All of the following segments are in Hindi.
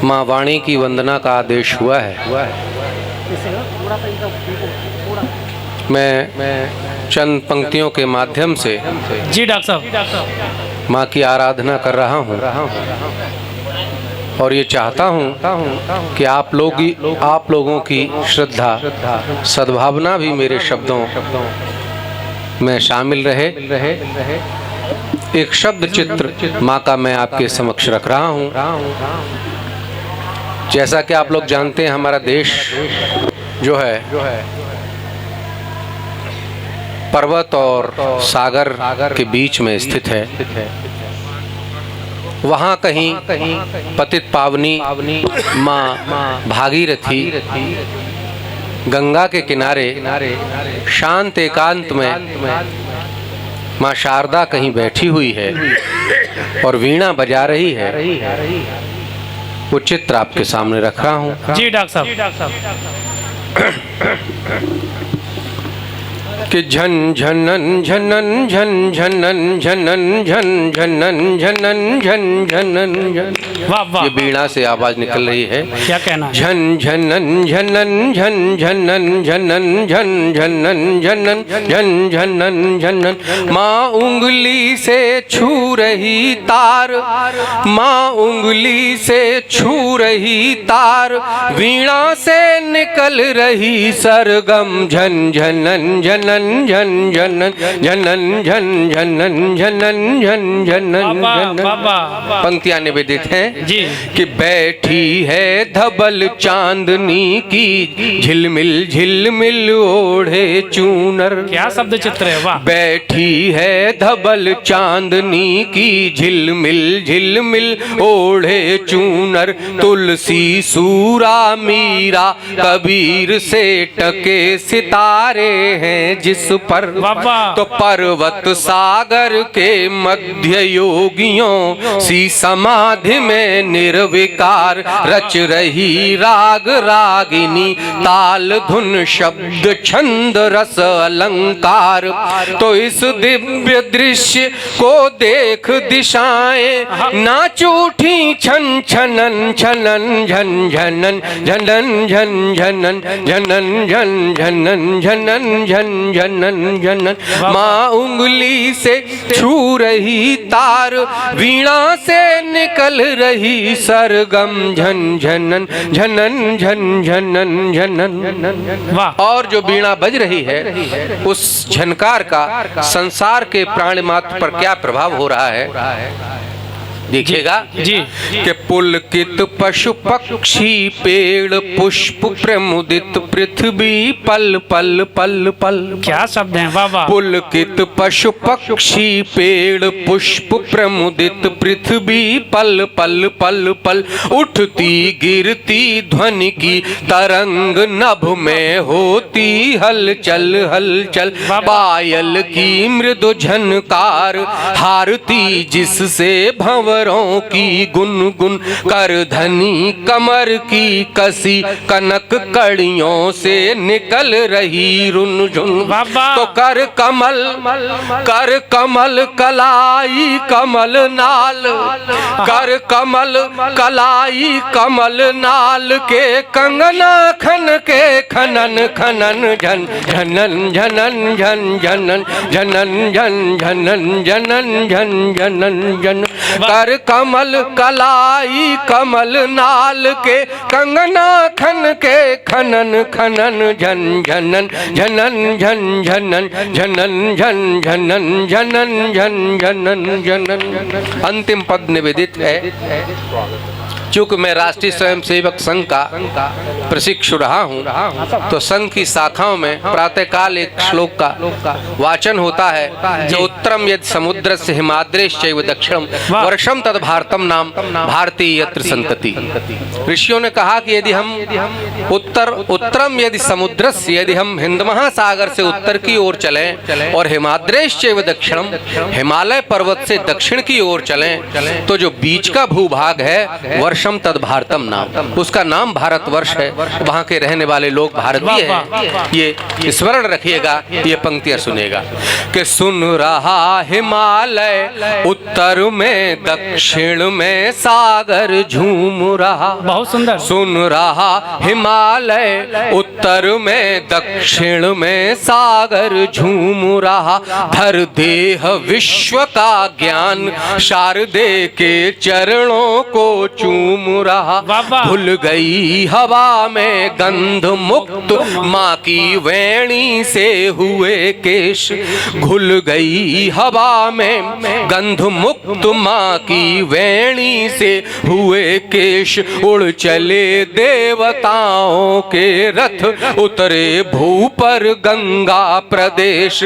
माँ वाणी की वंदना का आदेश हुआ है। मैं चंद पंक्तियों के माध्यम से जी डॉक्टर साहब माँ की आराधना कर रहा हूँ और ये चाहता हूँ कि आप लोगों की श्रद्धा सद्भावना भी मेरे शब्दों में शामिल रहे। एक शब्द चित्र माँ का मैं आपके समक्ष रख रहा हूँ। जैसा कि आप लोग जानते हैं, हमारा देश जो है पर्वत और सागर के बीच में स्थित है। वहाँ कहीं पतित पावनी माँ भागीरथी गंगा के किनारे शांत एकांत में माँ शारदा कहीं बैठी हुई है और वीणा बजा रही है। वो चित्र आपके सामने रख रहा हूँ। जी डॉक्टर साहब कि झन झनन झनन झन झनन झनन झन झनन झनन झन झनन झन। वाह वाह, ये वीणा से आवाज निकल रही है। क्या कहना है? झन झनन झनन झन झनन झनन झन झनन झनन झन झनन झनन। माँ उंगली से छू रही तार, माँ उंगली से छू रही तार, वीणा से निकल रही सरगम। झन झनन झनन झन झनन झनन झन झनन झनन झन झनन झनन। पंक्तियां निवेदित हैं जी कि बैठी है धबल चांदनी की, झिलमिल झिलमिल ओढ़े चूनर। क्या शब्द चित्र है, वाह। बैठी है धबल चांदनी की, झिलमिल झिलमिल ओढ़े चूनर। तुलसी सूरा मीरा कबीर से टके सितारे हैं जिस पर, तो पर्वत सागर के मध्य योगियों सी समाधि में निर्विकार रच रही राग रागिनी, ताल धुन शब्द छंद रस अलंकार। तो इस दिव्य दृश्य को देख दिशाएं नाच उठी छन छनन छनन झन झनन झनन झन झनन झनन झन झनन झनन झन झनन झनन। माँ उंगली से छू रही तार, वीणा से निकल रही सरगम। झन झनन झनन झन झनन झनन। वाह। और जो वीणा बज रही है उस झनकार का संसार के प्राणी मात्र पर क्या प्रभाव हो रहा है देखिएगा जी कि पुलकित पशु पक्षी पेड़ पुष्प प्रमुदित पृथ्वी पल पल पल पल। क्या शब्द हैं, वाह वाह। पुलकित पशु पक्षी पेड़ पुष्प प्रमुदित पृथ्वी पल पल पल पल। उठती गिरती ध्वनि की तरंग नभ में होती हलचल हलचल। पायल की मृदु झनकार हारती जिससे भंवरों की गुनगुन। कर धनी कमर की कसी कनक कड़ियों से निकल रही रुनझुन। तो कर कमल कलाई कमल नाल, कर कमल कलाई कमल नाल के कंगना खन के खनन खनन झन झनन झनन झन झनन झनन झन झनन झनन झन झनन झन। कर कमल कलाई कमल नाल के कंगना खन के खनन खनन झन झनन झनन झन झनन झनन झन झनन झनन झन झनन झनन। अंतिम पद निवेदित है। चूंकि मैं राष्ट्रीय स्वयंसेवक संघ का प्रशिक्षु रहा हूँ, तो संघ की शाखाओं में प्रातःकाल एक श्लोक का वाचन होता है जो उत्तरम यदि समुद्र से हिमाद्रेश चैव दक्षिणम वर्षम तद भारतम नाम भारतीय यत्र संतति। ऋषियों ने कहा कि यदि हम उत्तरम यदि समुद्र से, यदि हम हिंद महासागर से उत्तर की ओर चलें और हिमाद्रेश चैव दक्षिणम हिमालय पर्वत से दक्षिण की ओर चलें, तो जो बीच का भूभाग है वर्षम वर्षम तद भारतम नाम, उसका नाम भारतवर्ष है, वहाँ के रहने वाले लोग भारतीय हैं। ये स्मरण रखिएगा, ये पंक्तियां सुनेगा कि सुन रहा हिमालय उत्तर में दक्षिण में सागर झूम रहा। बहुत सुंदर। सुन रहा हिमालय उत्तर में दक्षिण में सागर झूम रहा। धर देह विश्व का ज्ञान शारदे के चरणों को चूम रहा। भूल गई हवा में गंध मुक्त माँ की वेणी से हुए केश। घुल गई हवा में गंध मुक्त माँ की वेणी से हुए केश। उड़ चले देवताओं के रथ उतरे भू पर गंगा प्रदेश।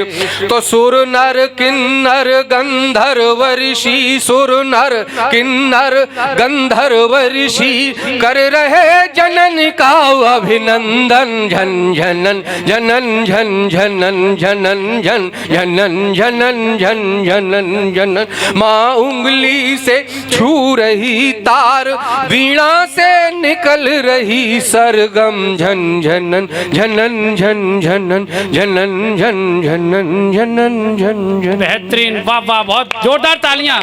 तो सुर नर किन्नर गंधर्व ऋषि, सुर नर किन्नर गंधर्व ऋषि कर रहे जनन का अभिनंदन। झन झनन जनन झन झनन झनन झन झनन झनन झन झनन झनन। माँ उंगली से छू रही तार, वीणा से निकल रही सरगम। झन झनन झनन झन झनन झनन झन झनन झनन झन झन। बेहतरीन, वाह वाह, बहुत जोरदार तालियां।